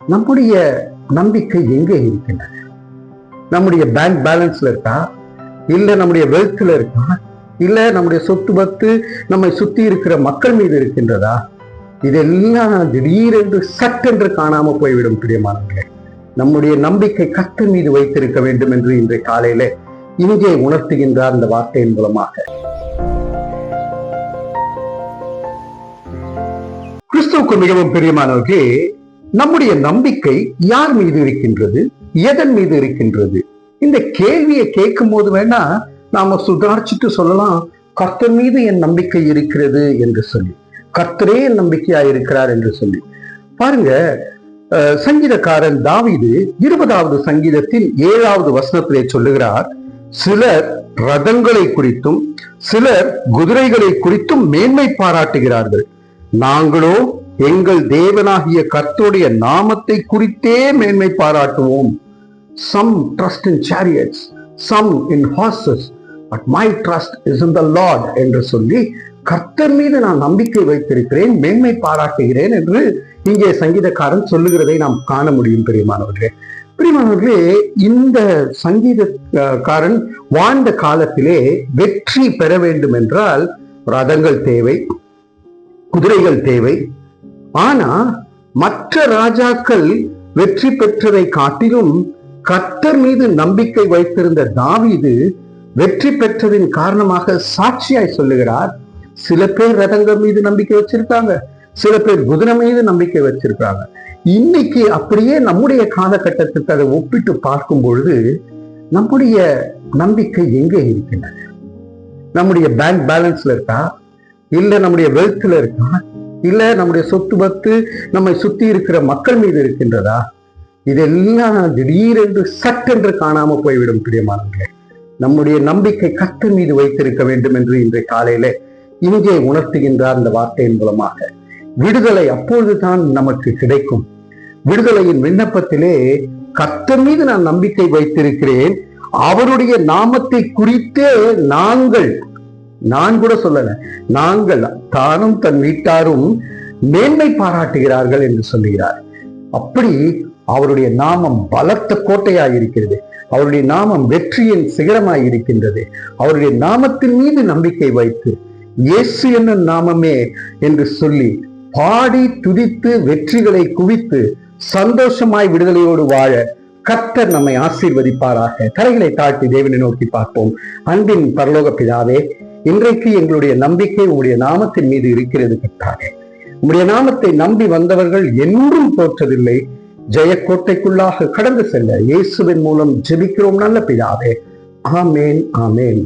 நம்முடைய நம்பிக்கை எங்கே இருக்கின்றது? நம்முடைய பேங்க் பேலன்ஸ்ல இருக்கா, இல்ல நம்முடைய வெல்த்ல இருக்கா, இல்ல நம்முடைய சொத்து பத்து நம்மை சுத்தி இருக்கிற மக்கள் மீது இருக்கின்றதா? இதெல்லாம் திடீரென்று சட்டென்று காணாம போய்விடும். பிரியமானவர்களே, நம்முடைய நம்பிக்கை கர்த்தர் மீது வைத்திருக்க வேண்டும் என்று இன்றைய காலையில இங்கே உணர்த்துகின்றார் இந்த வார்த்தையின் மூலமாக. கிறிஸ்துவுக்கு மிகவும் பிரியமானவர்களே, நம்முடைய நம்பிக்கை யார் மீது இருக்கின்றது, எதன் மீது இருக்கின்றது? இந்த கேள்வியை கேட்கும் போது வேணா நாம சுதாரிச்சுட்டு சொல்லலாம், கர்த்தர் மீது என் நம்பிக்கை இருக்கிறது என்று சொல்லி, கர்த்தரே என் நம்பிக்கையா இருக்கிறார் என்று சொல்லி. பாருங்க, சங்கீதக்காரன் தாவீது 20வது சங்கீதத்தின் 7வது வசனத்திலே சொல்லுகிறார், சிலர் ரதங்களை குறித்தும் சிலர் குதிரைகளை குறித்தும் மேன்மை பாராட்டுகிறார்கள், நாங்களோ எங்கள் தேவனாகிய கர்த்தருடைய நாமத்தை குறித்தே மேன்மை பாராட்டுவோம். Some trust in chariots, some in horses, but my trust is in the Lord என்று சொல்லி கர்த்தர் மீது நான் நம்பிக்கை வைத்திருக்கிறேன், மேன்மை பாராட்டுகிறேன் என்று இங்கே சங்கீதக்காரன் சொல்லுகிறதை நாம் காண முடியும். பிரியமானவர்களே, இந்த சங்கீதக்காரன் வாழ்ந்த காலத்திலே வெற்றி பெற வேண்டும் என்றால் ரதங்கள் தேவை, குதிரைகள் தேவை. ஆனா மற்ற ராஜாக்கள் வெற்றி பெற்றதை காட்டிலும் கர்த்தர் மீது நம்பிக்கை வைத்திருந்த தாவீது வெற்றி பெற்றதின் காரணமாக சாட்சியாய் சொல்லுகிறார், சில பேர் ரதங்கள் மீது நம்பிக்கை வச்சிருக்காங்க, சில பேர் குதிரை மீது நம்பிக்கை வச்சிருக்காங்க. இன்னைக்கு அப்படியே நம்முடைய காலகட்டத்துக்கு அதை ஒப்பிட்டு பார்க்கும் பொழுது நம்முடைய நம்பிக்கை எங்கே இருக்கின்றது? நம்முடைய பேங்க் பேலன்ஸ்ல இருக்கா, இல்ல நம்முடைய வெல்த்ல இருக்கா, இல்ல நம்முடைய சொத்து பத்து நம்மை சுத்தி இருக்கிற மக்கள் மீது இருக்கின்றதா? இதெல்லாம் திடீரென்று சட்டென்று காணாம போய்விடும். பிரியமானவர்களே, நம்முடைய நம்பிக்கை கர்த்தர் மீது வைத்திருக்க வேண்டும் என்று இன்றைய காலையில இங்கே உணர்த்துகின்றார் இந்த வார்த்தையின் மூலமாக. விடுதலை அப்பொழுதுதான் நமக்கு கிடைக்கும். விடுதலையின் விண்ணப்பத்திலே கர்த்தர் மீது நான் நம்பிக்கை வைத்திருக்கிறேன், அவருடைய நாமத்தை குறித்தே நான் கூட சொல்லல, நாங்கள் தானும் தன் வீட்டாரும் மேன்மை பாராட்டுகிறார்கள் என்று சொல்லுகிறார். அப்படி அவருடைய நாமம் பலத்த கோட்டையாய் இருக்கிறது, அவருடைய நாமம் வெற்றியின் சிகரமாய் இருக்கின்றது. அவருடைய நாமத்தின் மீது நம்பிக்கை வைத்து இயேசு என்னும் நாமமே என்று சொல்லி பாடி துதித்து வெற்றிகளை குவித்து சந்தோஷமாய் விடுதலையோடு வாழ கர்த்தர் நம்மை ஆசீர்வதிப்பாராக. கரைகளை தாழ்த்தி தேவனை நோக்கி பார்ப்போம். அன்பின் பரலோக பிதாவே, இன்றைக்கு எங்களுடைய நம்பிக்கை உங்களுடைய நாமத்தின் மீது இருக்கிறது கர்த்தாவே. உங்களுடைய நாமத்தை நம்பி வந்தவர்கள் என்றும் தோற்றதில்லை. ஜெயக்கோட்டைக்குள்ளாக கடந்து செல்ல இயேசுவின் மூலம் ஜெபிக்கிறோம் நல்ல பிதாவே. ஆமேன், ஆமேன்.